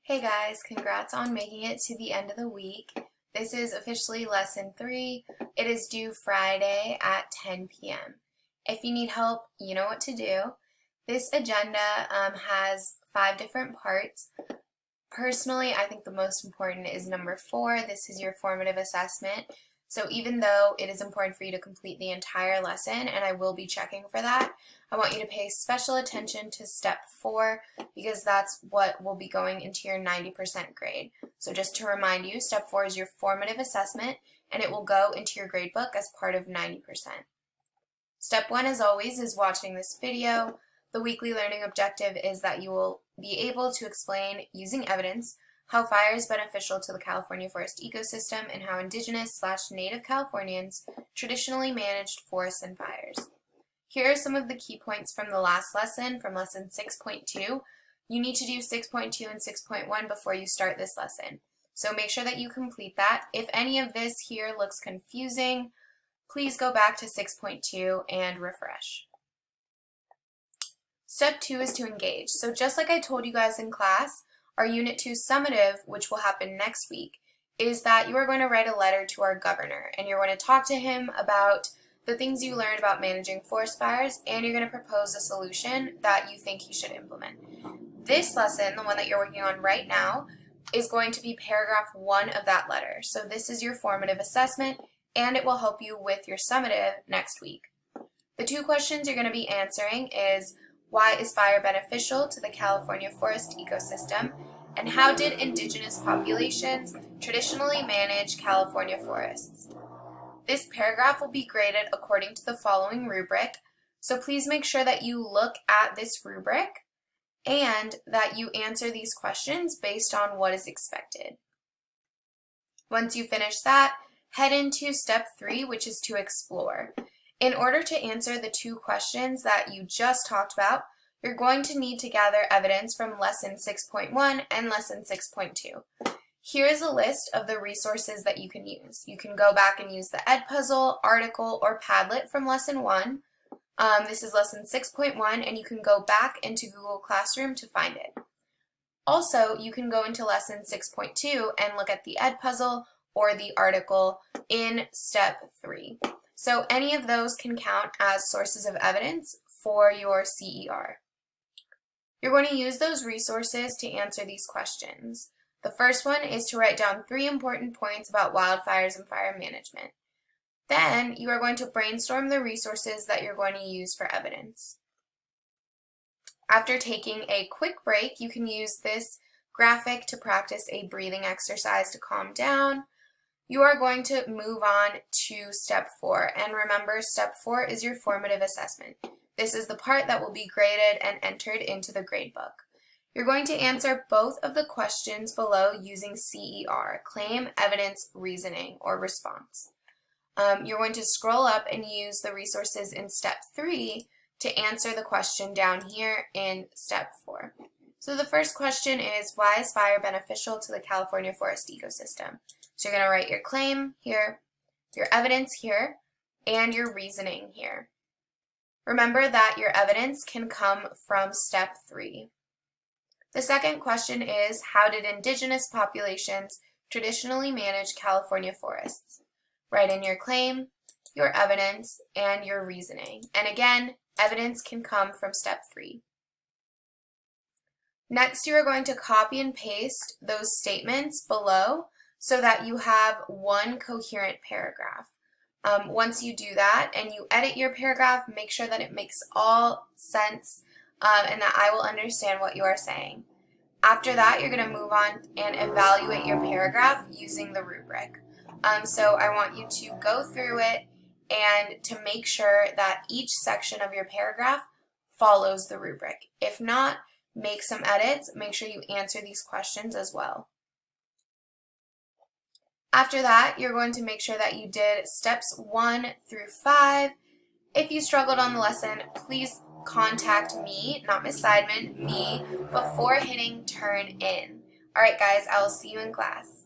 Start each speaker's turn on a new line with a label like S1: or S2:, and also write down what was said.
S1: Hey guys, congrats on making it to the end of the week. This is officially lesson 3. It is due Friday at 10 p.m. If you need help, you know what to do. This agenda has 5 different parts. Personally, I think the most important is number 4. This is your formative assessment. So even though it is important for you to complete the entire lesson, and I will be checking for that, I want you to pay special attention to step 4 because that's what will be going into your 90% grade. So just to remind you, step 4 is your formative assessment, and it will go into your grade book as part of 90%. Step 1, as always, is watching this video. The weekly learning objective is that you will be able to explain, using evidence, how fire is beneficial to the California forest ecosystem and how indigenous/native Californians traditionally managed forests and fires. Here are some of the key points from the last lesson, from lesson 6.2. You need to do 6.2 and 6.1 before you start this lesson. So make sure that you complete that. If any of this here looks confusing, please go back to 6.2 and refresh. Step 2 is to engage. So just like I told you guys in class, our Unit 2 summative, which will happen next week, is that you are going to write a letter to our governor, and you're going to talk to him about the things you learned about managing forest fires, and you're going to propose a solution that you think he should implement. This lesson, the one that you're working on right now, is going to be paragraph 1 of that letter. So this is your formative assessment, and it will help you with your summative next week. The 2 questions you're going to be answering is, why is fire beneficial to the California forest ecosystem? And how did indigenous populations traditionally manage California forests? This paragraph will be graded according to the following rubric, so please make sure that you look at this rubric and that you answer these questions based on what is expected. Once you finish that, head into step 3, which is to explore. In order to answer the 2 questions that you just talked about, you're going to need to gather evidence from lesson 6.1 and lesson 6.2. Here is a list of the resources that you can use. You can go back and use the Edpuzzle, article, or Padlet from lesson 1. This is lesson 6.1, and you can go back into Google Classroom to find it. Also, you can go into lesson 6.2 and look at the Edpuzzle or the article in step 3. So any of those can count as sources of evidence for your CER. You're going to use those resources to answer these questions. The first one is to write down 3 important points about wildfires and fire management. Then you are going to brainstorm the resources that you're going to use for evidence. After taking a quick break, you can use this graphic to practice a breathing exercise to calm down. You are going to move on to step 4, and remember, step 4 is your formative assessment. This is the part that will be graded and entered into the gradebook. You're going to answer both of the questions below using CER, claim, evidence, reasoning, or response. You're going to scroll up and use the resources in step 3 to answer the question down here in step 4. So the first question is, why is fire beneficial to the California forest ecosystem? So you're going to write your claim here, your evidence here, and your reasoning here. Remember that your evidence can come from step 3. The second question is, how did indigenous populations traditionally manage California forests? Write in your claim, your evidence, and your reasoning. And again, evidence can come from step 3. Next, you are going to copy and paste those statements below so that you have one coherent paragraph. Once you do that and you edit your paragraph, make sure that it makes all sense and that I will understand what you are saying. After that, you're going to move on and evaluate your paragraph using the rubric. So I want you to go through it and to make sure that each section of your paragraph follows the rubric. If not, make some edits. Make sure you answer these questions as well. After that, you're going to make sure that you did steps 1 through 5. If you struggled on the lesson, please contact me, not Miss Seidman, me, before hitting turn in. All right, guys, I will see you in class.